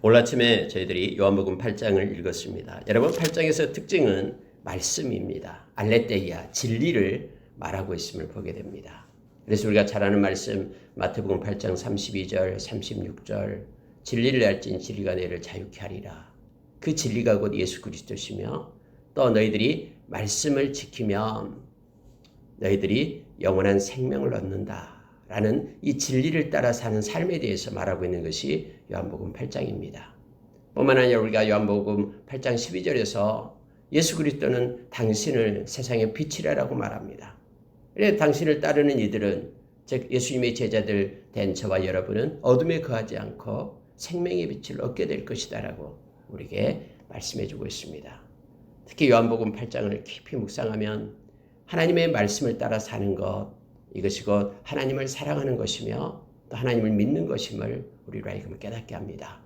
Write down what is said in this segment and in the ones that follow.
오늘 아침에 저희들이 요한복음 8장을 읽었습니다. 여러분 8장에서 특징은 말씀입니다. 알레테이아, 진리를 말하고 있음을 보게 됩니다. 그래서 우리가 잘 아는 말씀 마태복음 8장 32절, 36절 진리를 알진 진리가 너희를 자유케 하리라. 그 진리가 곧 예수 그리스도시며 또 너희들이 말씀을 지키면 너희들이 영원한 생명을 얻는다. 라는 이 진리를 따라 사는 삶에 대해서 말하고 있는 것이 요한복음 8장입니다. 뿐만 아니라 우리가 요한복음 8장 12절에서 예수 그리스도는 당신을 세상의 빛이라고 말합니다. 그래서 당신을 따르는 이들은 즉 예수님의 제자들 된 저와 여러분은 어둠에 거하지 않고 생명의 빛을 얻게 될 것이다 라고 우리에게 말씀해 주고 있습니다. 특히 요한복음 8장을 깊이 묵상하면 하나님의 말씀을 따라 사는 것, 이것이 곧 하나님을 사랑하는 것이며 또 하나님을 믿는 것임을 우리로 하여금 깨닫게 합니다.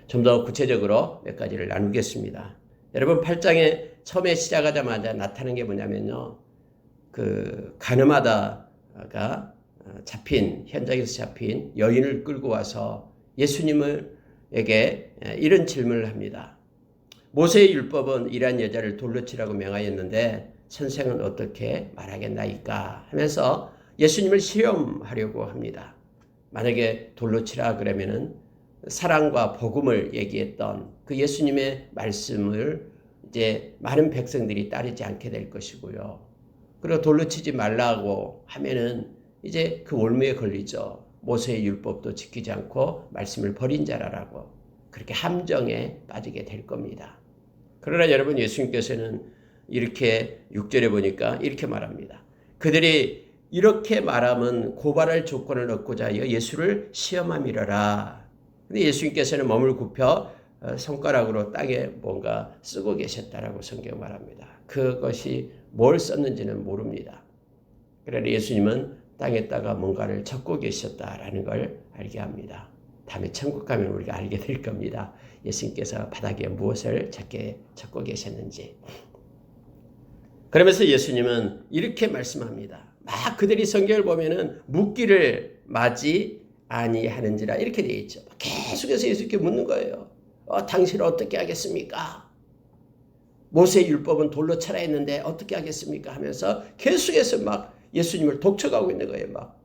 좀 더 구체적으로 몇 가지를 나누겠습니다. 여러분 8장에 처음에 시작하자마자 나타나는 게 뭐냐면요. 그 가늠하다가 현장에서 잡힌 여인을 끌고 와서 예수님에게 이런 질문을 합니다. 모세의 율법은 이러한 여자를 돌로 치라고 명하였는데 선생은 어떻게 말하겠나이까 하면서 예수님을 시험하려고 합니다. 만약에 돌로 치라 그러면은 사랑과 복음을 얘기했던 그 예수님의 말씀을 이제 많은 백성들이 따르지 않게 될 것이고요. 그리고 돌로 치지 말라고 하면은 이제 그 올무에 걸리죠. 모세의 율법도 지키지 않고 말씀을 버린 자라라고 그렇게 함정에 빠지게 될 겁니다. 그러나 여러분 예수님께서는 이렇게 6절에 보니까 이렇게 말합니다. 그들이 이렇게 말하면 고발할 조건을 얻고자 하여 예수를 시험함이러라. 근데 예수님께서는 몸을 굽혀 손가락으로 땅에 뭔가 쓰고 계셨다라고 성경 말합니다. 그것이 뭘 썼는지는 모릅니다. 그러나 예수님은 땅에다가 뭔가를 적고 계셨다라는 걸 알게 합니다. 다음에 천국 가면 우리가 알게 될 겁니다. 예수님께서 바닥에 무엇을 적고 계셨는지. 그러면서 예수님은 이렇게 말씀합니다. 막 그들이 성경을 보면은 묻기를 마지 아니하는지라 이렇게 되어 있죠. 계속해서 예수님께 묻는 거예요. 당신은 어떻게 하겠습니까? 모세의 율법은 돌로 쳐라 했는데 어떻게 하겠습니까? 하면서 계속해서 막 예수님을 독촉하고 있는 거예요. 막.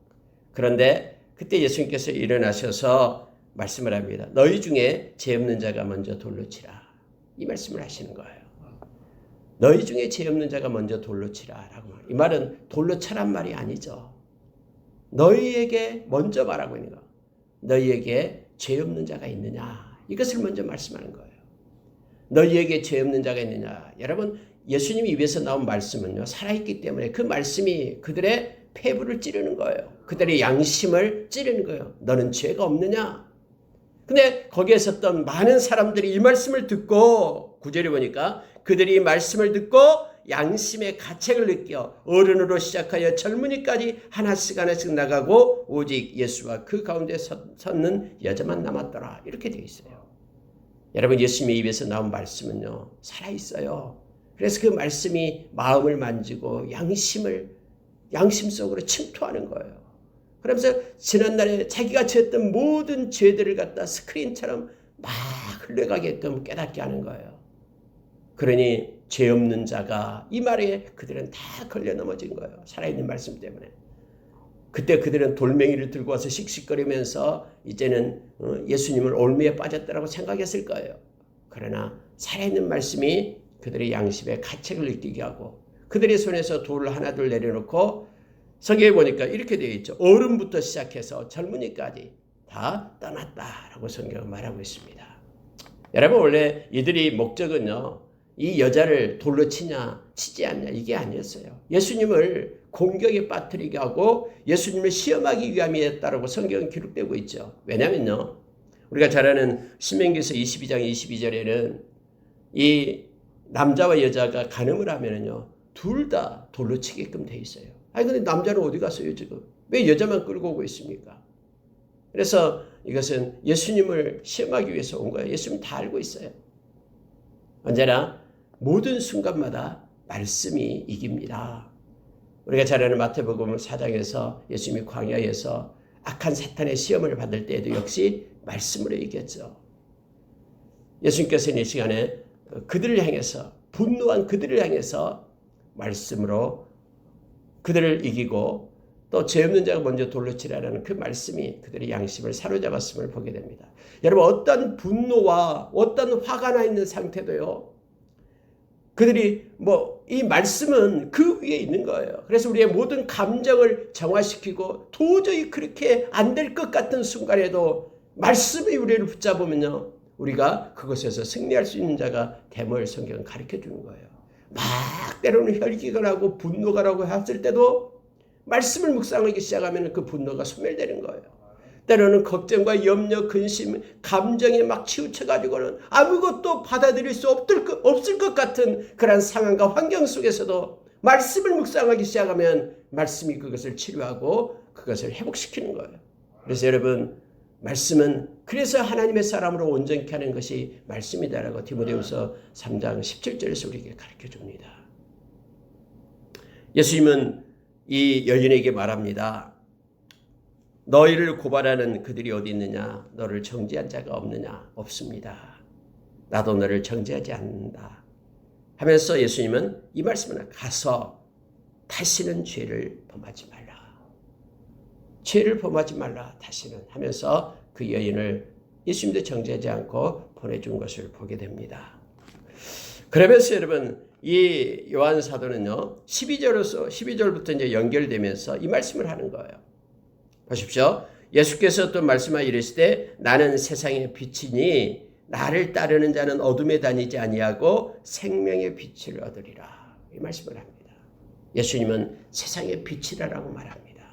그런데 그때 예수님께서 일어나셔서 말씀을 합니다. 너희 중에 죄 없는 자가 먼저 돌로 치라. 이 말씀을 하시는 거예요. 너희 중에 죄 없는 자가 먼저 돌로 치라라고 말해요. 이 말은 돌로 쳐란 말이 아니죠. 너희에게 먼저 말하고 있는 거. 너희에게 죄 없는 자가 있느냐. 이것을 먼저 말씀하는 거예요. 너희에게 죄 없는 자가 있느냐. 여러분 예수님 입에서 나온 말씀은요. 살아있기 때문에 그 말씀이 그들의 폐부를 찌르는 거예요. 그들의 양심을 찌르는 거예요. 너는 죄가 없느냐. 근데 거기에 섰던 많은 사람들이 이 말씀을 듣고 9절에 보니까 그들이 이 말씀을 듣고 양심의 가책을 느껴 어른으로 시작하여 젊은이까지 하나씩 나가고 오직 예수와 그 가운데 섰는 여자만 남았더라. 이렇게 되어 있어요. 여러분 예수님의 입에서 나온 말씀은요. 살아있어요. 그래서 그 말씀이 마음을 만지고 양심 속으로 침투하는 거예요. 그러면서 지난날에 자기가 지었던 모든 죄들을 갖다 스크린처럼 막 흘러가게끔 깨닫게 하는 거예요. 그러니 죄 없는 자가 이 말에 그들은 다 걸려 넘어진 거예요. 살아있는 말씀 때문에. 그때 그들은 돌멩이를 들고 와서 씩씩거리면서 이제는 예수님을 올무에 빠졌다라고 생각했을 거예요. 그러나 살아있는 말씀이 그들의 양심에 가책을 느끼게 하고 그들의 손에서 돌을 하나둘 내려놓고 성경에 보니까 이렇게 되어 있죠. 어른부터 시작해서 젊은이까지 다 떠났다라고 성경은 말하고 있습니다. 여러분 원래 이들이 목적은요. 이 여자를 돌로 치냐 치지 않냐 이게 아니었어요. 예수님을 공격에 빠뜨리게 하고 예수님을 시험하기 위함이었다라고 성경은 기록되고 있죠. 왜냐면요. 우리가 잘 아는 신명기서 22장 22절에는 이 남자와 여자가 간음을 하면은요. 둘 다 돌로 치게끔 돼 있어요. 아니 근데 남자는 어디 갔어요 지금? 왜 여자만 끌고 오고 있습니까? 그래서 이것은 예수님을 시험하기 위해서 온 거예요. 예수님 다 알고 있어요. 언제나 모든 순간마다 말씀이 이깁니다. 우리가 잘 아는 마태복음 4장에서 예수님이 광야에서 악한 사탄의 시험을 받을 때에도 역시 말씀으로 이겼죠. 예수님께서는 이 시간에 그들을 향해서 분노한 그들을 향해서 말씀으로 그들을 이기고 또 죄 없는 자가 먼저 돌로 치라라는 그 말씀이 그들의 양심을 사로잡았음을 보게 됩니다. 여러분 어떤 분노와 어떤 화가 나 있는 상태도요. 그들이 이 말씀은 그 위에 있는 거예요. 그래서 우리의 모든 감정을 정화시키고 도저히 그렇게 안 될 것 같은 순간에도 말씀이 우리를 붙잡으면요. 우리가 그것에서 승리할 수 있는 자가 됨을 성경은 가르쳐 주는 거예요. 막 때로는 혈기가 나고 분노가 나고 했을 때도 말씀을 묵상하기 시작하면 그 분노가 소멸되는 거예요. 때로는 걱정과 염려, 근심, 감정에 막 치우쳐가지고는 아무것도 받아들일 수 없을 것 같은 그런 상황과 환경 속에서도 말씀을 묵상하기 시작하면 말씀이 그것을 치료하고 그것을 회복시키는 거예요. 그래서 여러분 말씀은 그래서 하나님의 사람으로 온전케 하는 것이 말씀이다라고 디모데후서 3장 17절에서 우리에게 가르쳐 줍니다. 예수님은 이 여인에게 말합니다. 너희를 고발하는 그들이 어디 있느냐? 너를 정죄한 자가 없느냐? 없습니다. 나도 너를 정죄하지 않는다. 하면서 예수님은 이 말씀을 가서 다시는 죄를 범하지 말라. 죄를 범하지 말라 다시는 하면서 그 여인을 예수님도 정죄하지 않고 보내준 것을 보게 됩니다. 그러면서 여러분 이 요한 사도는요 12절부터 이제 연결되면서 이 말씀을 하는 거예요. 보십시오. 예수께서 또 말씀하여 이르시되 나는 세상의 빛이니 나를 따르는 자는 어둠에 다니지 아니하고 생명의 빛을 얻으리라. 이 말씀을 합니다. 예수님은 세상의 빛이라고 말합니다.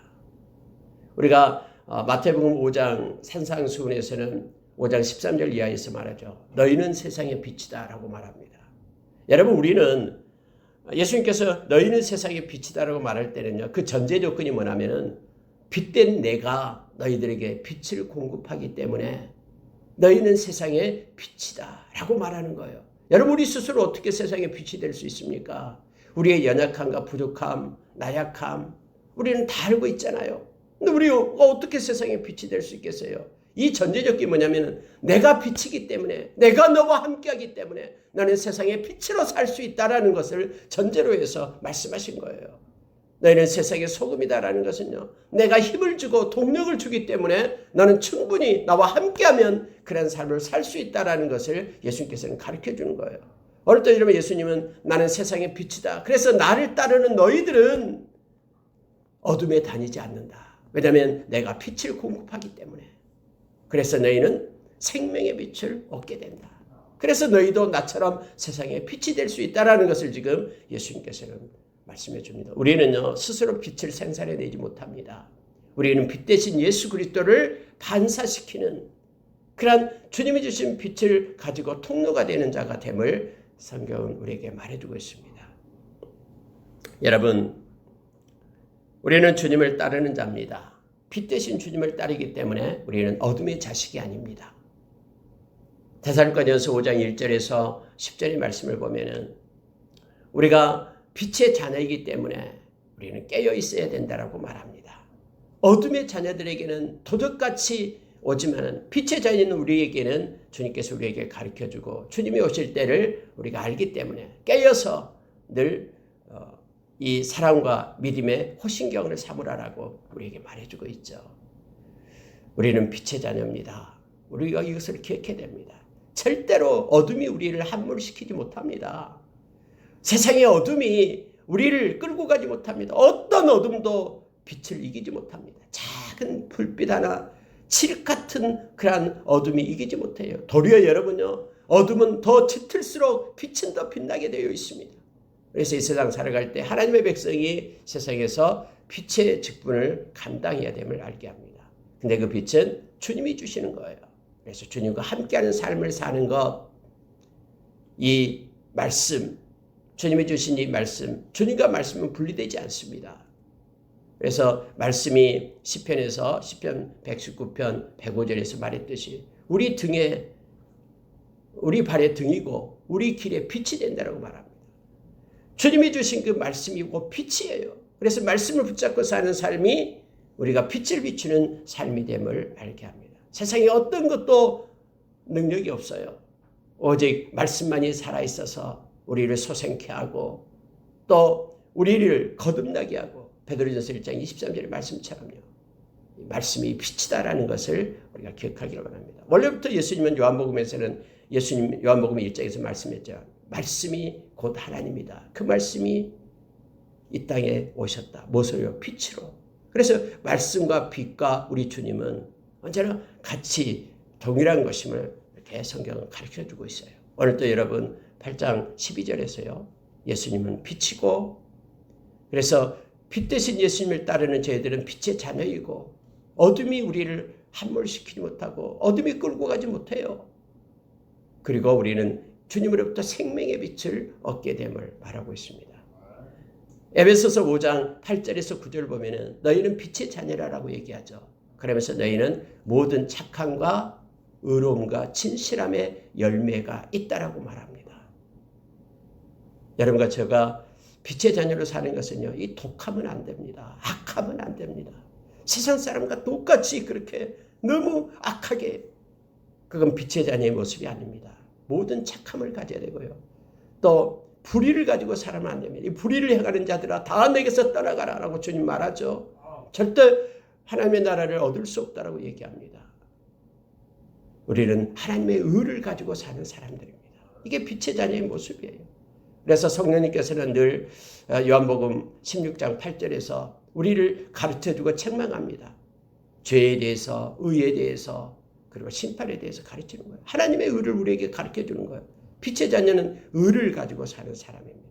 우리가 마태복음 5장 산상수훈에서는 5장 13절 이하에서 말하죠. 너희는 세상의 빛이다 라고 말합니다. 여러분 우리는 예수님께서 너희는 세상의 빛이다 라고 말할 때는요. 그 전제 조건이 뭐냐면은 빛된 내가 너희들에게 빛을 공급하기 때문에 너희는 세상의 빛이다 라고 말하는 거예요. 여러분 우리 스스로 어떻게 세상의 빛이 될 수 있습니까? 우리의 연약함과 부족함, 나약함 우리는 다 알고 있잖아요. 근데 우리가 어떻게 세상의 빛이 될 수 있겠어요? 이 전제적이 뭐냐면 내가 빛이기 때문에 내가 너와 함께하기 때문에 너는 세상의 빛으로 살 수 있다라는 것을 전제로 해서 말씀하신 거예요. 너희는 세상의 소금이다라는 것은요. 내가 힘을 주고 동력을 주기 때문에 너는 충분히 나와 함께하면 그런 삶을 살 수 있다라는 것을 예수님께서는 가르쳐 주는 거예요. 어느 때 이러면 예수님은 나는 세상의 빛이다. 그래서 나를 따르는 너희들은 어둠에 다니지 않는다. 왜냐하면 내가 빛을 공급하기 때문에. 그래서 너희는 생명의 빛을 얻게 된다. 그래서 너희도 나처럼 세상의 빛이 될 수 있다라는 것을 지금 예수님께서는 말씀해 줍니다. 우리는요 스스로 빛을 생산해내지 못합니다. 우리는 빛 대신 예수 그리스도를 반사시키는 그런 주님이 주신 빛을 가지고 통로가 되는 자가 됨을 성경은 우리에게 말해주고 있습니다. 여러분 우리는 주님을 따르는 자입니다. 빛 대신 주님을 따르기 때문에 우리는 어둠의 자식이 아닙니다. 데살로니가전서 5장 1절에서 10절의 말씀을 보면은 우리가 빛의 자녀이기 때문에 우리는 깨어 있어야 된다라고 말합니다. 어둠의 자녀들에게는 도적같이 오지만은 빛의 자녀인 우리에게는 주님께서 우리에게 가르쳐주고 주님이 오실 때를 우리가 알기 때문에 깨어서 늘 이 사랑과 믿음의 호신경을 삼으라라고 우리에게 말해주고 있죠. 우리는 빛의 자녀입니다. 우리가 이것을 기억해야 됩니다. 절대로 어둠이 우리를 함몰시키지 못합니다. 세상의 어둠이 우리를 끌고 가지 못합니다. 어떤 어둠도 빛을 이기지 못합니다. 작은 불빛 하나, 칠흑 같은 그러한 어둠이 이기지 못해요. 도리어 여러분요, 어둠은 더 짙을수록 빛은 더 빛나게 되어 있습니다. 그래서 이 세상 살아갈 때 하나님의 백성이 세상에서 빛의 직분을 감당해야 됨을 알게 합니다. 근데 그 빛은 주님이 주시는 거예요. 그래서 주님과 함께하는 삶을 사는 것, 이 말씀, 주님이 주신 이 말씀, 주님과 말씀은 분리되지 않습니다. 그래서 말씀이 시편에서 시편 119편 105절에서 말했듯이 우리 등에 우리 발의 등이고 우리 길에 빛이 된다라고 말합니다. 주님이 주신 그 말씀이 곧 빛이에요. 그래서 말씀을 붙잡고 사는 삶이 우리가 빛을 비추는 삶이 됨을 알게 합니다. 세상에 어떤 것도 능력이 없어요. 오직 말씀만이 살아있어서 우리를 소생케 하고 또 우리를 거듭나게 하고 베드로전서 1장 23절의 말씀처럼요. 말씀이 빛이다라는 것을 우리가 기억하기를 원합니다. 원래부터 예수님은 요한복음에서는 요한복음 1장에서 말씀했죠. 말씀이 곧 하나님이다. 그 말씀이 이 땅에 오셨다. 무엇으로요? 빛으로. 그래서 말씀과 빛과 우리 주님은 언제나 같이 동일한 것임을 이렇게 성경은 가르쳐주고 있어요. 오늘도 여러분 8장 12절에서요. 예수님은 빛이고 그래서 빛 대신 예수님을 따르는 저희들은 빛의 자녀이고 어둠이 우리를 함몰시키지 못하고 어둠이 끌고 가지 못해요. 그리고 우리는 주님으로부터 생명의 빛을 얻게 됨을 말하고 있습니다. 에베소서 5장 8절에서 9절을 보면은 너희는 빛의 자녀라고 얘기하죠. 그러면서 너희는 모든 착함과 의로움과 진실함의 열매가 있다라고 말합니다. 여러분과 제가 빛의 자녀로 사는 것은요, 이 독하면 안 됩니다. 악하면 안 됩니다. 세상 사람과 똑같이 그렇게 너무 악하게, 그건 빛의 자녀의 모습이 아닙니다. 모든 착함을 가져야 되고요. 또 불의를 가지고 살아면 안 됩니다. 이 불의를 행하는 자들아 다 내게서 떠나가라라고 주님 말하죠. 절대 하나님의 나라를 얻을 수 없다라고 얘기합니다. 우리는 하나님의 의를 가지고 사는 사람들입니다. 이게 빛의 자녀의 모습이에요. 그래서 성령님께서는 늘 요한복음 16장 8절에서 우리를 가르쳐주고 책망합니다. 죄에 대해서, 의에 대해서, 그리고 심판에 대해서 가르치는 거예요. 하나님의 의를 우리에게 가르쳐주는 거예요. 빛의 자녀는 의를 가지고 사는 사람입니다.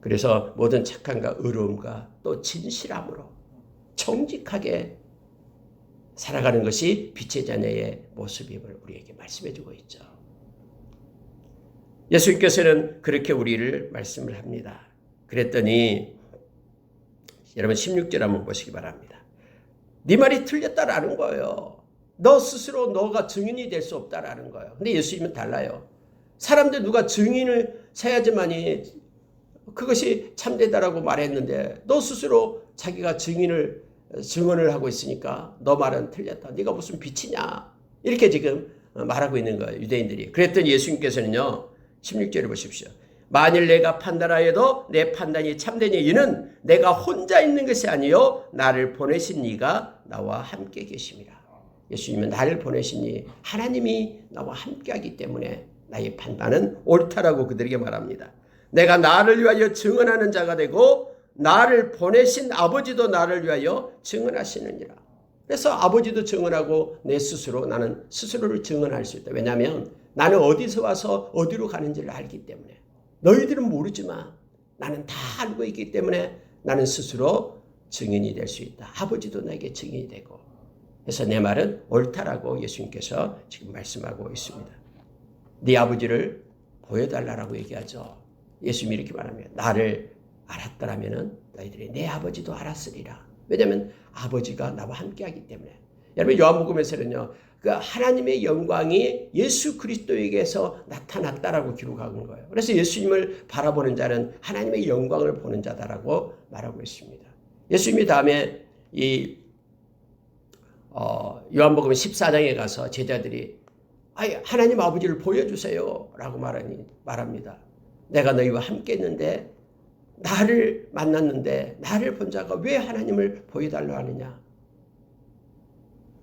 그래서 모든 착함과 의로움과 또 진실함으로 정직하게 살아가는 것이 빛의 자녀의 모습임을 우리에게 말씀해주고 있죠. 예수님께서는 그렇게 우리를 말씀을 합니다. 그랬더니 여러분 16절 한번 보시기 바랍니다. 네 말이 틀렸다라는 거예요. 너 스스로 너가 증인이 될 수 없다라는 거예요. 근데 예수님은 달라요. 사람들 누가 증인을 세야지만이 그것이 참되다라고 말했는데 너 스스로 자기가 증언을 하고 있으니까 너 말은 틀렸다. 네가 무슨 빛이냐. 이렇게 지금 말하고 있는 거예요. 유대인들이. 그랬더니 예수님께서는요. 16절을 보십시오. 만일 내가 판단하여도 내 판단이 참되니 이는 내가 혼자 있는 것이 아니요 나를 보내신 이가 나와 함께 계심이라. 예수님은 나를 보내신 이 하나님이 나와 함께하기 때문에 나의 판단은 옳다라고 그들에게 말합니다. 내가 나를 위하여 증언하는 자가 되고 나를 보내신 아버지도 나를 위하여 증언하시느니라. 그래서 아버지도 증언하고 내 스스로 나는 스스로를 증언할 수 있다. 왜냐하면 나는 어디서 와서 어디로 가는지를 알기 때문에. 너희들은 모르지만 나는 다 알고 있기 때문에 나는 스스로 증인이 될 수 있다. 아버지도 나에게 증인이 되고. 그래서 내 말은 옳다라고 예수님께서 지금 말씀하고 있습니다. 네 아버지를 보여달라고 얘기하죠. 예수님이 이렇게 말하면 나를 알았더라면 너희들이 내 아버지도 알았으리라. 왜냐하면 아버지가 나와 함께하기 때문에. 여러분 요한복음에서는요. 그 하나님의 영광이 예수 그리스도에게서 나타났다라고 기록하는 거예요. 그래서 예수님을 바라보는 자는 하나님의 영광을 보는 자다라고 말하고 있습니다. 예수님이 다음에 이 요한복음 14장에 가서 제자들이 하나님 아버지를 보여주세요 라고 말합니다. 내가 너희와 함께 했는데 나를 만났는데 나를 본 자가 왜 하나님을 보여달라고 하느냐.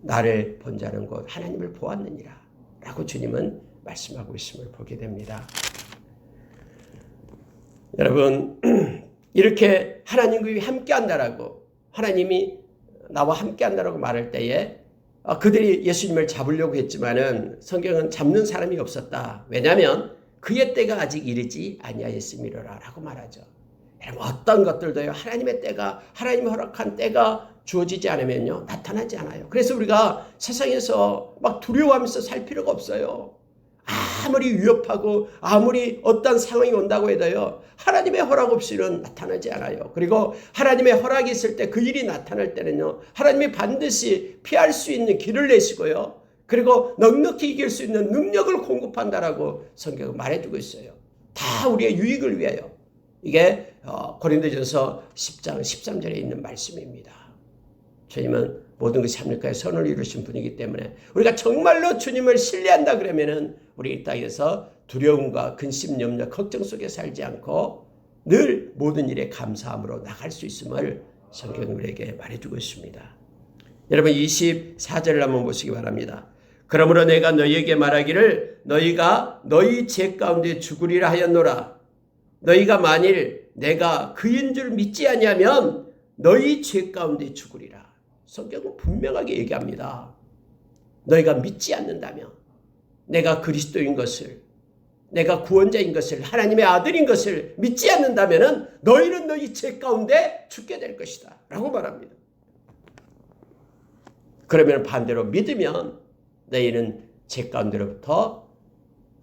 나를 본 자는 곧 하나님을 보았느니라 라고 주님은 말씀하고 있음을 보게 됩니다. 여러분 이렇게 하나님과 함께 한다라고 하나님이 나와 함께 한다라고 말할 때에 그들이 예수님을 잡으려고 했지만은 성경은 잡는 사람이 없었다. 왜냐하면 그의 때가 아직 이르지 아니하였음이로라 라고 말하죠. 여러분 어떤 것들도요 하나님의 때가 하나님이 허락한 때가 주어지지 않으면요 나타나지 않아요. 그래서 우리가 세상에서 막 두려워하면서 살 필요가 없어요. 아무리 위협하고 아무리 어떤 상황이 온다고 해도요 하나님의 허락 없이는 나타나지 않아요. 그리고 하나님의 허락이 있을 때 그 일이 나타날 때는요 하나님이 반드시 피할 수 있는 길을 내시고요 그리고 넉넉히 이길 수 있는 능력을 공급한다라고 성경은 말해주고 있어요. 다 우리의 유익을 위하여. 이게 고린도전서 10장 13절에 있는 말씀입니다. 주님은 모든 것이 합력하여 선을 이루신 분이기 때문에 우리가 정말로 주님을 신뢰한다 그러면은 우리 이 땅에서 두려움과 근심, 염려, 걱정 속에 살지 않고 늘 모든 일에 감사함으로 나갈 수 있음을 성경은 우리에게 말해주고 있습니다. 여러분 24절을 한번 보시기 바랍니다. 그러므로 내가 너희에게 말하기를 너희가 너희 죄 가운데 죽으리라 하였노라. 너희가 만일 내가 그인 줄 믿지 아니하면 너희 죄 가운데 죽으리라. 성경은 분명하게 얘기합니다. 너희가 믿지 않는다면 내가 그리스도인 것을, 내가 구원자인 것을, 하나님의 아들인 것을 믿지 않는다면 너희는 너희 죄 가운데 죽게 될 것이다 라고 말합니다. 그러면 반대로 믿으면 너희는 죄 가운데로부터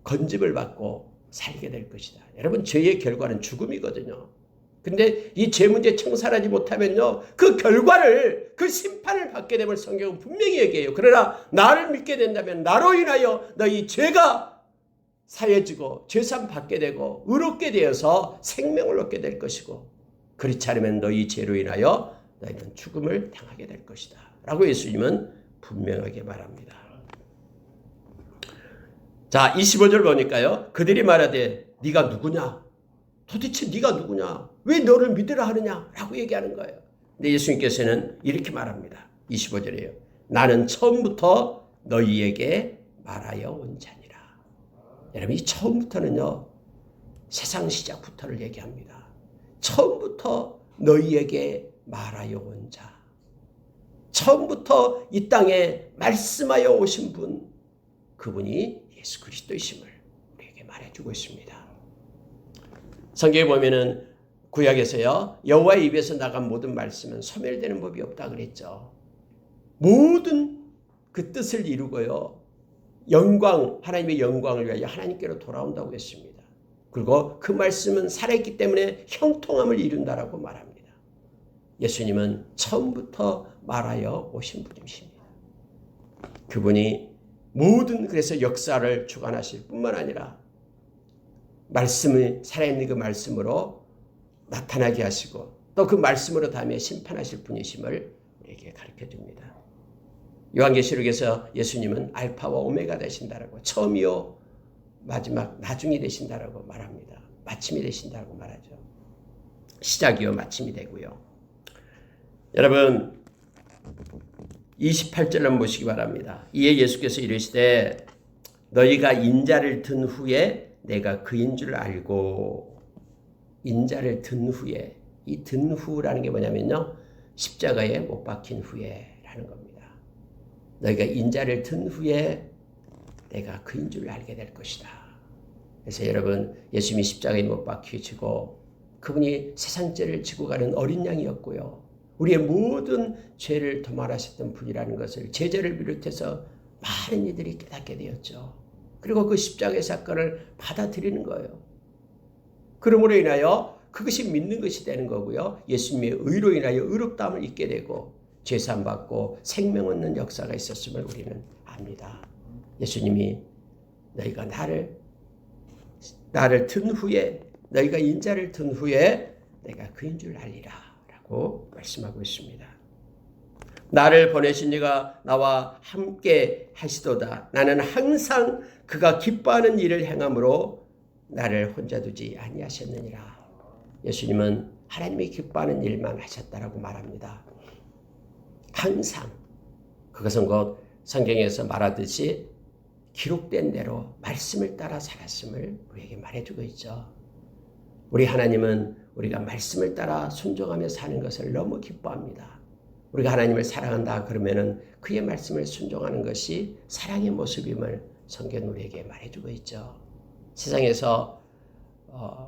건짐을 받고 살게 될 것이다. 여러분 죄의 결과는 죽음이거든요. 근데 이 죄 문제 청산하지 못하면요, 그 결과를, 그 심판을 받게 되면 성경은 분명히 얘기해요. 그러나 나를 믿게 된다면 나로 인하여 너희 죄가 사해지고 죄산 받게 되고 의롭게 되어서 생명을 얻게 될 것이고, 그렇지 않으면 너희 죄로 인하여 너희는 죽음을 당하게 될 것이다 라고 예수님은 분명하게 말합니다. 자, 25절 보니까요, 그들이 말하되 네가 누구냐? 도대체 네가 누구냐? 왜 너를 믿으라 하느냐? 라고 얘기하는 거예요. 근데 예수님께서는 이렇게 말합니다. 25절이에요. 나는 처음부터 너희에게 말하여 온 자니라. 여러분 이 처음부터는요, 세상 시작부터를 얘기합니다. 처음부터 너희에게 말하여 온 자. 처음부터 이 땅에 말씀하여 오신 분, 그분이 예수 그리스도이심을 우리에게 말해주고 있습니다. 성경에 보면은 구약에서요, 여호와의 입에서 나간 모든 말씀은 소멸되는 법이 없다 그랬죠. 모든 그 뜻을 이루고요, 영광, 하나님의 영광을 위하여 하나님께로 돌아온다고 했습니다. 그리고 그 말씀은 살아있기 때문에 형통함을 이룬다라고 말합니다. 예수님은 처음부터 말하여 오신 분이십니다. 그분이 모든 그래서 역사를 주관하실 뿐만 아니라 말씀을, 살아있는 그 말씀으로 나타나게 하시고 또 그 말씀으로 다음에 심판하실 분이심을 우리에게 가르쳐줍니다. 요한계시록에서 예수님은 알파와 오메가 되신다라고, 처음이요 마지막 나중이 되신다라고 말합니다. 마침이 되신다라고 말하죠. 시작이요 마침이 되고요. 여러분 28절 한번 보시기 바랍니다. 이에 예수께서 이르시되 너희가 인자를 든 후에 내가 그인 줄 알고, 인자를 든 후에, 이 든 후라는 게 뭐냐면요, 십자가에 못 박힌 후에 라는 겁니다. 너희가 인자를 든 후에 내가 그인 줄 알게 될 것이다. 그래서 여러분 예수님이 십자가에 못 박히시고 그분이 세상 죄를 지고 가는 어린 양이었고요, 우리의 모든 죄를 도말하셨던 분이라는 것을 제자를 비롯해서 많은 이들이 깨닫게 되었죠. 그리고 그 십자가의 사건을 받아들이는 거예요. 그러므로 인하여 그것이 믿는 것이 되는 거고요, 예수님의 의로 인하여 의롭다함을 잊게 되고 죄산 받고 생명 얻는 역사가 있었음을 우리는 압니다. 예수님이 너희가 나를 든 후에, 너희가 인자를 든 후에 내가 그인 줄 알리라 라고 말씀하고 있습니다. 나를 보내신 이가 나와 함께 하시도다. 나는 항상 그가 기뻐하는 일을 행함으로 나를 혼자 두지 아니하셨느니라. 예수님은 하나님이 기뻐하는 일만 하셨다라고 말합니다. 항상. 그것은 곧 성경에서 말하듯이 기록된 대로 말씀을 따라 살았음을 우리에게 말해주고 있죠. 우리 하나님은 우리가 말씀을 따라 순종하며 사는 것을 너무 기뻐합니다. 우리가 하나님을 사랑한다 그러면은 그의 말씀을 순종하는 것이 사랑의 모습임을 성경은 우리에게 말해주고 있죠. 세상에서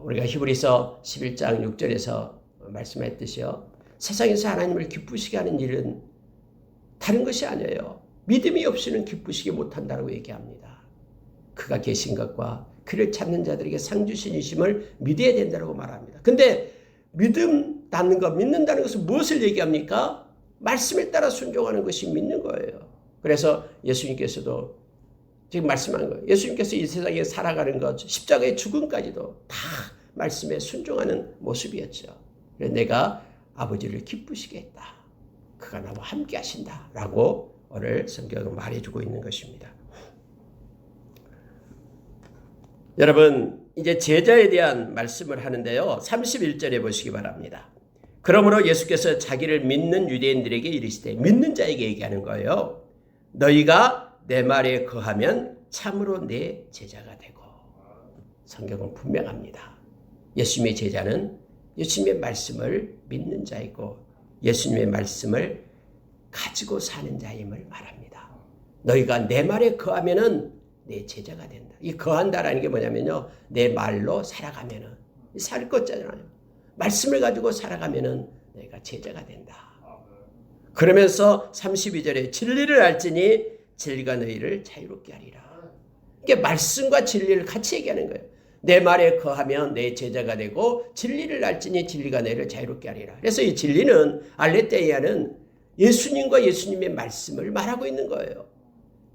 우리가 히브리서 11장 6절에서 말씀했듯이요, 세상에서 하나님을 기쁘시게 하는 일은 다른 것이 아니에요. 믿음이 없이는 기쁘시게 못한다고 얘기합니다. 그가 계신 것과 그를 찾는 자들에게 상 주신 이심을 믿어야 된다고 말합니다. 근데 믿는다는 것은 무엇을 얘기합니까? 말씀에 따라 순종하는 것이 믿는 거예요. 그래서 예수님께서도 지금 말씀하는 거예요. 예수님께서 이 세상에 살아가는 것, 십자가의 죽음까지도 다 말씀에 순종하는 모습이었죠. 그래서 내가 아버지를 기쁘시게 했다. 그가 나와 함께 하신다라고 오늘 성경은 말해주고 있는 것입니다. 여러분, 이제 제자에 대한 말씀을 하는데요. 31절에 보시기 바랍니다. 그러므로 예수께서 자기를 믿는 유대인들에게 이르시되, 믿는 자에게 얘기하는 거예요. 너희가 내 말에 거하면 참으로 내 제자가 되고. 성경은 분명합니다. 예수님의 제자는 예수님의 말씀을 믿는 자이고 예수님의 말씀을 가지고 사는 자임을 말합니다. 너희가 내 말에 거하면은 내 제자가 된다. 이 거한다라는 게 뭐냐면요, 내 말로 살아가면은 살 거잖아요. 말씀을 가지고 살아가면은 너희가 제자가 된다. 그러면서 32절에 진리를 알지니 진리가 너희를 자유롭게 하리라. 이게 말씀과 진리를 같이 얘기하는 거예요. 내 말에 거하면 내 제자가 되고 진리를 알지니 진리가 너희를 자유롭게 하리라. 그래서 이 진리는 알레테이아는 예수님과 예수님의 말씀을 말하고 있는 거예요.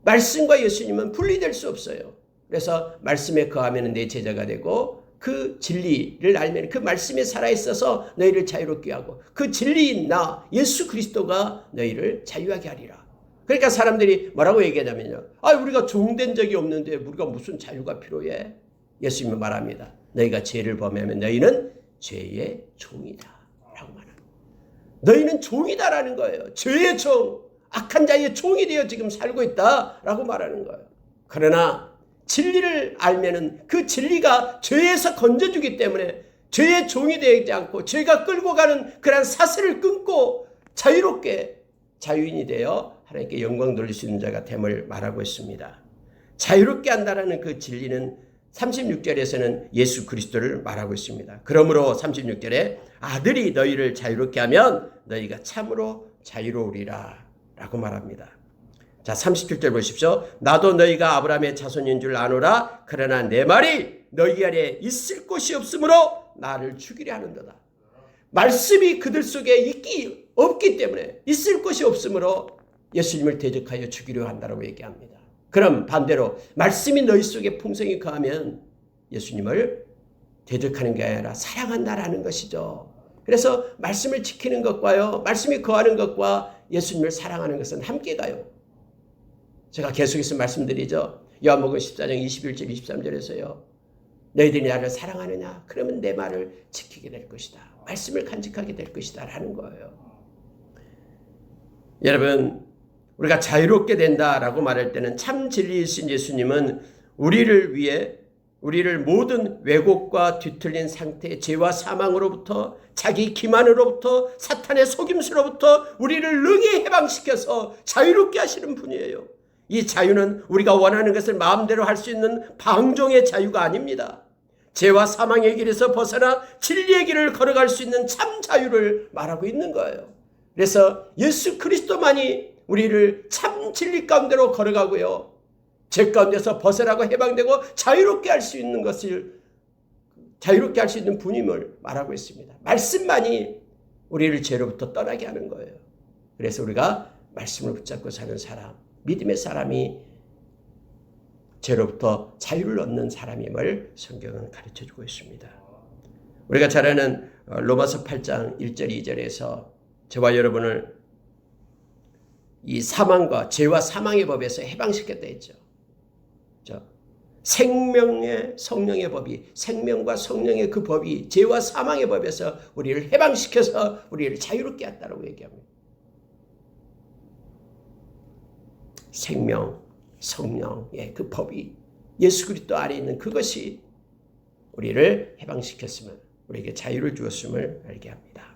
말씀과 예수님은 분리될 수 없어요. 그래서 말씀에 거하면 내 제자가 되고 그 진리를 알면 그 말씀에 살아있어서 너희를 자유롭게 하고 그 진리인 나 예수 그리스도가 너희를 자유하게 하리라. 그러니까 사람들이 뭐라고 얘기하냐면요, 우리가 종된 적이 없는데 우리가 무슨 자유가 필요해? 예수님은 말합니다. 너희가 죄를 범하면 너희는 죄의 종이다 라고 말합니다. 너희는 종이다라는 거예요. 죄의 종, 악한 자의 종이 되어 지금 살고 있다라고 말하는 거예요. 그러나 진리를 알면은 그 진리가 죄에서 건져주기 때문에 죄의 종이 되지 않고 죄가 끌고 가는 그런 사슬을 끊고 자유롭게 자유인이 되어 하나님께 영광 돌릴 수 있는 자가 됨을 말하고 있습니다. 자유롭게 한다라는 그 진리는 36절에서는 예수 그리스도를 말하고 있습니다. 그러므로 36절에 아들이 너희를 자유롭게 하면 너희가 참으로 자유로우리라 라고 말합니다. 자, 37절 보십시오. 나도 너희가 아브라함의 자손인 줄 아노라. 그러나 내 말이 너희 안에 있을 곳이 없으므로 나를 죽이려 하는도다. 말씀이 그들 속에 없기 때문에 있을 곳이 없으므로 예수님을 대적하여 죽이려 한다고 얘기합니다. 그럼 반대로 말씀이 너희 속에 풍성히 거하면 예수님을 대적하는 게 아니라 사랑한다라는 것이죠. 그래서 말씀을 지키는 것과요, 말씀이 거하는 것과 예수님을 사랑하는 것은 함께 가요. 제가 계속해서 말씀드리죠. 요한복음 14장 21절 23절에서요. 너희들이 나를 사랑하느냐? 그러면 내 말을 지키게 될 것이다. 말씀을 간직하게 될 것이다 라는 거예요. 여러분, 우리가 자유롭게 된다라고 말할 때는 참 진리이신 예수님은 우리를 위해 우리를 모든 왜곡과 뒤틀린 상태의 죄와 사망으로부터 자기 기만으로부터 사탄의 속임수로부터 우리를 능히 해방시켜서 자유롭게 하시는 분이에요. 이 자유는 우리가 원하는 것을 마음대로 할 수 있는 방종의 자유가 아닙니다. 죄와 사망의 길에서 벗어나 진리의 길을 걸어갈 수 있는 참 자유를 말하고 있는 거예요. 그래서 예수 그리스도만이 우리를 참 진리 가운데로 걸어가고요, 죄 가운데서 벗어나고 해방되고 자유롭게 할 수 있는 것을 자유롭게 할 수 있는 분임을 말하고 있습니다. 말씀만이 우리를 죄로부터 떠나게 하는 거예요. 그래서 우리가 말씀을 붙잡고 사는 사람, 믿음의 사람이 죄로부터 자유를 얻는 사람임을 성경은 가르쳐주고 있습니다. 우리가 잘 아는 로마서 8장 1절 2절에서 저와 여러분을 이 사망과 죄와 사망의 법에서 해방시켰다 했죠. 생명의 성령의 법이, 생명과 성령의 그 법이 죄와 사망의 법에서 우리를 해방시켜서 우리를 자유롭게 했다고 얘기합니다. 생명, 성령의 그 법이 예수 그리스도 안에 있는 그것이 우리를 해방시켰으면, 우리에게 자유를 주었음을 알게 합니다.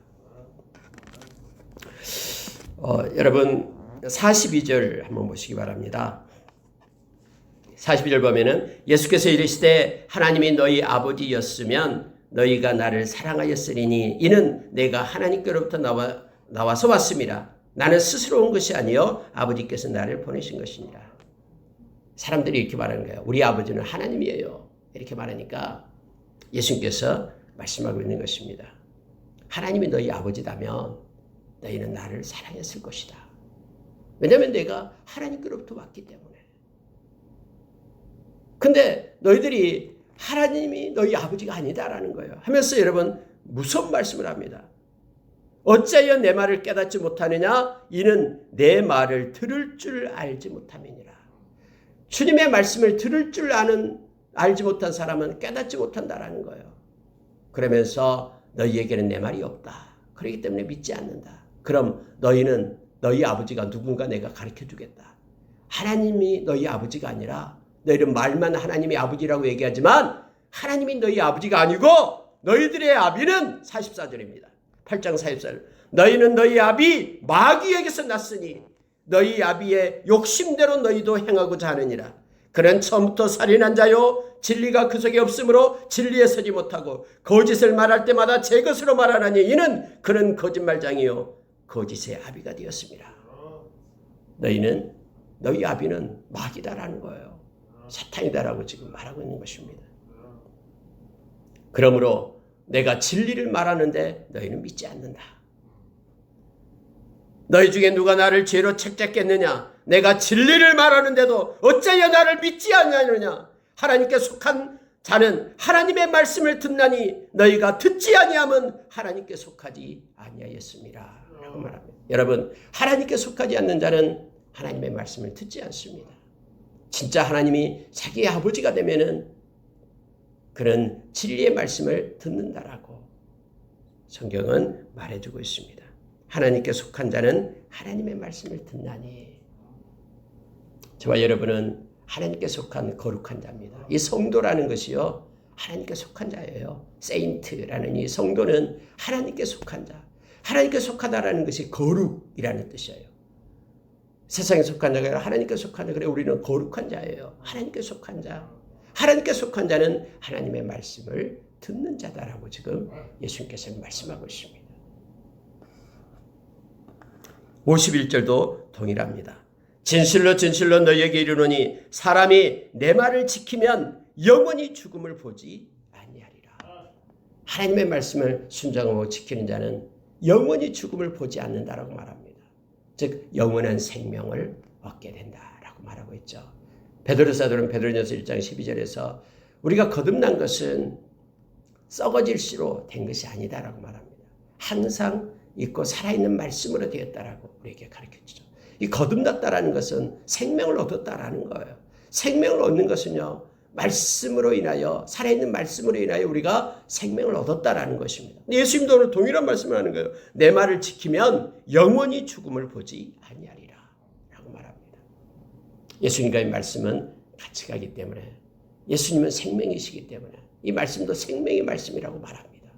여러분 42절 한번 보시기 바랍니다. 42절 보면은 예수께서 이르시되 하나님이 너희 아버지였으면 너희가 나를 사랑하였으리니 이는 내가 하나님께로부터 나와서 왔음이라. 나는 스스로 온 것이 아니요 아버지께서 나를 보내신 것이니라. 사람들이 이렇게 말하는 거예요. 우리 아버지는 하나님이에요. 이렇게 말하니까 예수님께서 말씀하고 있는 것입니다. 하나님이 너희 아버지다면 너희는 나를 사랑했을 것이다. 왜냐하면 내가 하나님께로부터 왔기 때문에. 근데 너희들이 하나님이 너희 아버지가 아니다라는 거예요. 하면서 여러분 무서운 말씀을 합니다. 어찌하여 내 말을 깨닫지 못하느냐? 이는 내 말을 들을 줄 알지 못함이니라. 주님의 말씀을 들을 줄 알지 못한 사람은 깨닫지 못한다라는 거예요. 그러면서 너희에게는 내 말이 없다. 그렇기 때문에 믿지 않는다. 그럼 너희 아버지가 누군가 내가 가르쳐 주겠다. 하나님이 너희 아버지가 아니라 너희는 말만 하나님이 아버지라고 얘기하지만 하나님이 너희 아버지가 아니고 너희들의 아비는 44절입니다. 8장 44절. 너희는 너희 아비 마귀에게서 났으니 너희 아비의 욕심대로 너희도 행하고자 하느니라. 그는 처음부터 살인한 자요 진리가 그 속에 없으므로 진리에 서지 못하고 거짓을 말할 때마다 제 것으로 말하나니 이는 그는 거짓말장이요 거짓의 아비가 되었습니다. 너희 아비는 마귀다라는 거예요. 사탄이다라고 지금 말하고 있는 것입니다. 그러므로 내가 진리를 말하는데 너희는 믿지 않는다. 너희 중에 누가 나를 죄로 책잡겠느냐? 내가 진리를 말하는데도 어찌하여 나를 믿지 않냐느냐? 하나님께 속한 자는 하나님의 말씀을 듣나니 너희가 듣지 아니하면 하나님께 속하지 아니하였습니다. 라고 말합니다. 여러분, 하나님께 속하지 않는 자는 하나님의 말씀을 듣지 않습니다. 진짜 하나님이 자기의 아버지가 되면은 그는 진리의 말씀을 듣는다라고 성경은 말해주고 있습니다. 하나님께 속한 자는 하나님의 말씀을 듣나니. 저와 여러분은 하나님께 속한 거룩한 자입니다. 이 성도라는 것이요 하나님께 속한 자예요. 세인트라는 이 성도는 하나님께 속한 자. 하나님께 속하다라는 것이 거룩이라는 뜻이에요. 세상에 속한 자가 아니라 하나님께 속한 자. 그래 우리는 거룩한 자예요. 하나님께 속한 자. 하나님께 속한 자는 하나님의 말씀을 듣는 자다라고 지금 예수님께서 말씀하고 있습니다. 51절도 동일합니다. 진실로 진실로 너희에게 이르노니 사람이 내 말을 지키면 영원히 죽음을 보지 아니하리라. 하나님의 말씀을 순종하고 지키는 자는 영원히 죽음을 보지 않는다라고 말합니다. 즉 영원한 생명을 얻게 된다라고 말하고 있죠. 베드로 사도는 베드로전서 1장 12절에서 우리가 거듭난 것은 썩어질 씨로 된 것이 아니다라고 말합니다. 항상 있고 살아있는 말씀으로 되었다라고 우리에게 가르쳐주죠. 이 거듭났다라는 것은 생명을 얻었다라는 거예요. 생명을 얻는 것은요, 말씀으로 인하여, 살아있는 말씀으로 인하여 우리가 생명을 얻었다라는 것입니다. 예수님도 오늘 동일한 말씀을 하는 거예요. 내 말을 지키면 영원히 죽음을 보지 아니하리라 라고 말합니다. 예수님과의 말씀은 같이 가기 때문에, 예수님은 생명이시기 때문에 이 말씀도 생명의 말씀이라고 말합니다.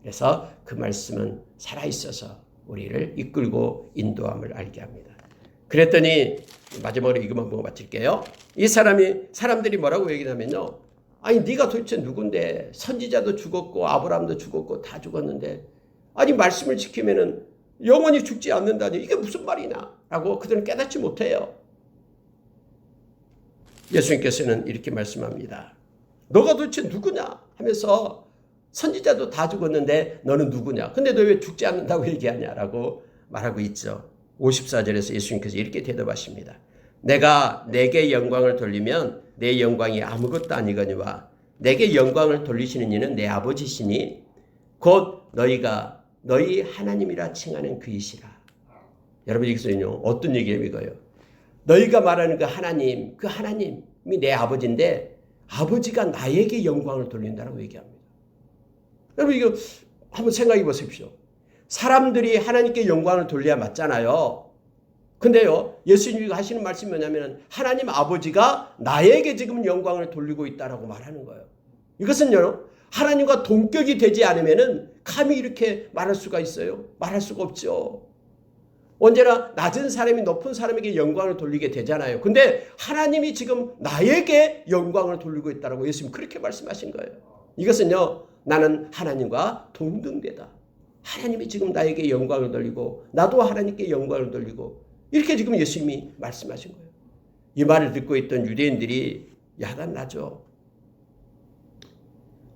그래서 그 말씀은 살아있어서 우리를 이끌고 인도함을 알게 합니다. 그랬더니 마지막으로 이것만 보고 마칠게요. 이 사람들이 뭐라고 얘기하면요, 아니 네가 도대체 누군데? 선지자도 죽었고 아브라함도 죽었고 다 죽었는데 아니 말씀을 지키면은 영원히 죽지 않는다니 이게 무슨 말이냐? 라고 그들은 깨닫지 못해요. 예수님께서는 이렇게 말씀합니다. 너가 도대체 누구냐? 하면서 선지자도 다 죽었는데 너는 누구냐? 근데 너 왜 죽지 않는다고 얘기하냐라고 말하고 있죠. 54절에서 예수님께서 이렇게 대답하십니다. 내가 내게 영광을 돌리면 내 영광이 아무것도 아니거니와 내게 영광을 돌리시는 이는 내 아버지시니 곧 너희가 너희 하나님이라 칭하는 그이시라. 여러분 여기서는요 어떤 얘기예요 이거요? 너희가 말하는 그 하나님이 내 아버지인데 아버지가 나에게 영광을 돌린다라고 얘기합니다. 여러분 이거 한번 생각해 보십시오. 사람들이 하나님께 영광을 돌려야 맞잖아요. 근데요 예수님이 하시는 말씀이 뭐냐면 하나님 아버지가 나에게 지금 영광을 돌리고 있다라고 말하는 거예요. 이것은요 하나님과 동격이 되지 않으면은 감히 이렇게 말할 수가 있어요? 말할 수가 없죠. 언제나 낮은 사람이 높은 사람에게 영광을 돌리게 되잖아요. 근데 하나님이 지금 나에게 영광을 돌리고 있다라고 예수님 그렇게 말씀하신 거예요. 이것은요 나는 하나님과 동등되다. 하나님이 지금 나에게 영광을 돌리고 나도 하나님께 영광을 돌리고 이렇게 지금 예수님이 말씀하신 거예요. 이 말을 듣고 있던 유대인들이 야단 나죠.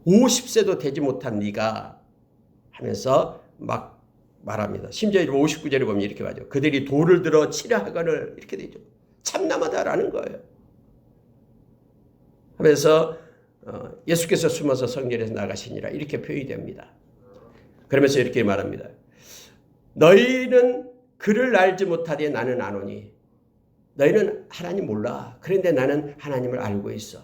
50세도 되지 못한 네가 하면서 막 말합니다. 심지어 59절에 보면 이렇게 말하죠. 그들이 돌을 들어 치려 하거늘 이렇게 되죠. 참남하다라는 거예요. 하면서 예수께서 숨어서 성전에서 나가시니라 이렇게 표현이 됩니다. 그러면서 이렇게 말합니다. 너희는 그를 알지 못하되 나는 아노니. 너희는 하나님 몰라. 그런데 나는 하나님을 알고 있어.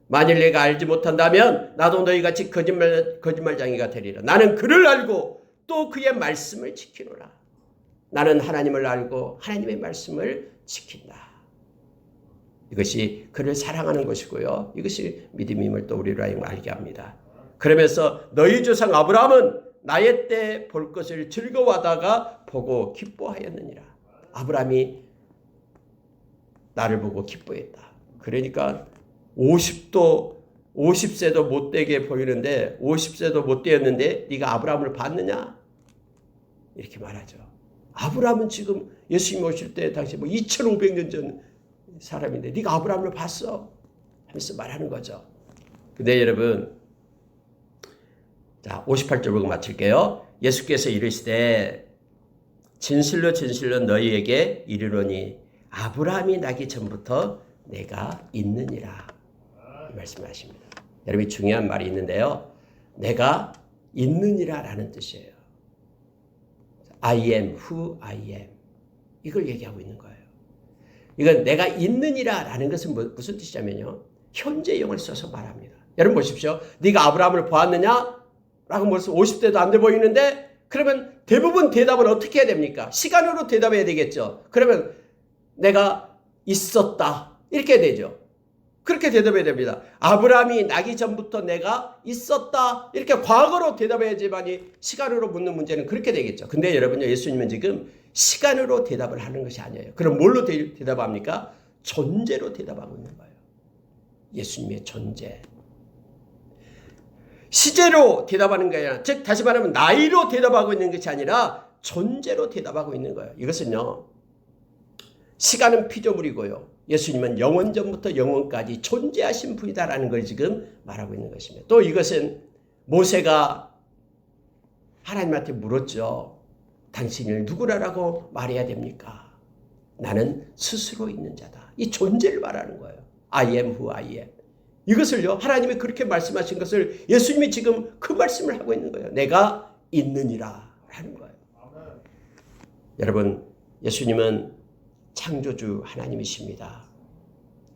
만일 내가 알지 못한다면 나도 너희같이 거짓말쟁이가 되리라. 나는 그를 알고 또 그의 말씀을 지키노라. 나는 하나님을 알고 하나님의 말씀을 지킨다. 이것이 그를 사랑하는 것이고요. 이것이 믿음임을 또 우리로 하여금 알게 합니다. 그러면서 너희 조상 아브라함은 나의 때 볼 것을 즐거워하다가 보고 기뻐하였느니라. 아브라함이 나를 보고 기뻐했다. 그러니까 50세도 못되게 보이는데 50세도 못되었는데 네가 아브라함을 봤느냐? 이렇게 말하죠. 아브라함은 지금 예수님 오실 때 당시 2500년 전 사람인데 네가 아브라함을 봤어? 하면서 말하는 거죠. 근데 여러분, 자 58절 보고 마칠게요. 예수께서 이르시되 진실로 진실로 너희에게 이르노니 아브라함이 나기 전부터 내가 있느니라. 이 말씀하십니다. 여러분, 중요한 말이 있는데요. 내가 있느니라 라는 뜻이에요. I am who I am. 이걸 얘기하고 있는 거예요. 이건 내가 있느니라 라는 것은 무슨 뜻이냐면요. 현재형을 써서 말합니다. 여러분 보십시오. 네가 아브라함을 보았느냐? 라고 벌써 50대도 안 돼 보이는데 그러면 대부분 대답은 어떻게 해야 됩니까? 시간으로 대답해야 되겠죠. 그러면 내가 있었다. 이렇게 되죠. 그렇게 대답해야 됩니다. 아브라함이 나기 전부터 내가 있었다. 이렇게 과거로 대답해야지만이 시간으로 묻는 문제는 그렇게 되겠죠. 근데 여러분요, 예수님은 지금 시간으로 대답을 하는 것이 아니에요. 그럼 뭘로 대답합니까? 존재로 대답하고 있는 거예요. 예수님의 존재. 시제로 대답하는 게 아니라, 즉 다시 말하면 나이로 대답하고 있는 것이 아니라 존재로 대답하고 있는 거예요. 이것은요, 시간은 피조물이고요. 예수님은 영원 전부터 영원까지 존재하신 분이다라는 걸 지금 말하고 있는 것입니다. 또 이것은 모세가 하나님한테 물었죠. 당신을 누구라고 말해야 됩니까? 나는 스스로 있는 자다. 이 존재를 말하는 거예요. I am who I am. 이것을요, 하나님이 그렇게 말씀하신 것을 예수님이 지금 그 말씀을 하고 있는 거예요. 내가 있느니라 하는 거예요. 여러분, 예수님은 창조주 하나님이십니다.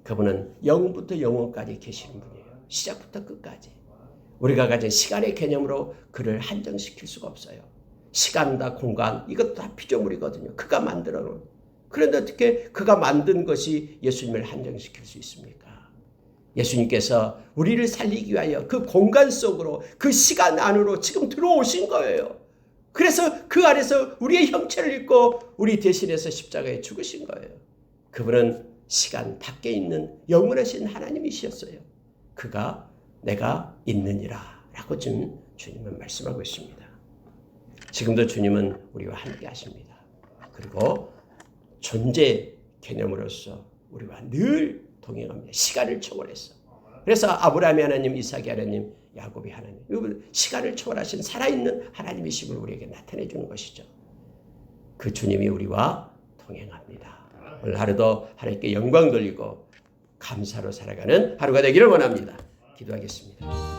그분은 영부터 영원까지 계시는 분이에요. 시작부터 끝까지. 우리가 가진 시간의 개념으로 그를 한정시킬 수가 없어요. 시간과 공간, 이것도 다 피조물이거든요. 그가 만들어 놓은. 그런데 어떻게 그가 만든 것이 예수님을 한정시킬 수 있습니까? 예수님께서 우리를 살리기 위하여 그 공간 속으로, 그 시간 안으로 지금 들어오신 거예요. 그래서 그 안에서 우리의 형체를 입고 우리 대신해서 십자가에 죽으신 거예요. 그분은 시간 밖에 있는 영원하신 하나님이셨어요. 그가 내가 있느니라 라고 지금 주님은 말씀하고 있습니다. 지금도 주님은 우리와 함께 하십니다. 그리고 존재 개념으로서 우리와 늘 동행합니다. 시간을 초월해서. 그래서 아브라함의 하나님, 이삭의 하나님, 야곱의 하나님, 시간을 초월하신 살아있는 하나님이심을 우리에게 나타내 주는 것이죠. 그 주님이 우리와 동행합니다. 오늘 하루도 하나님께 영광 돌리고 감사로 살아가는 하루가 되기를 원합니다. 기도하겠습니다.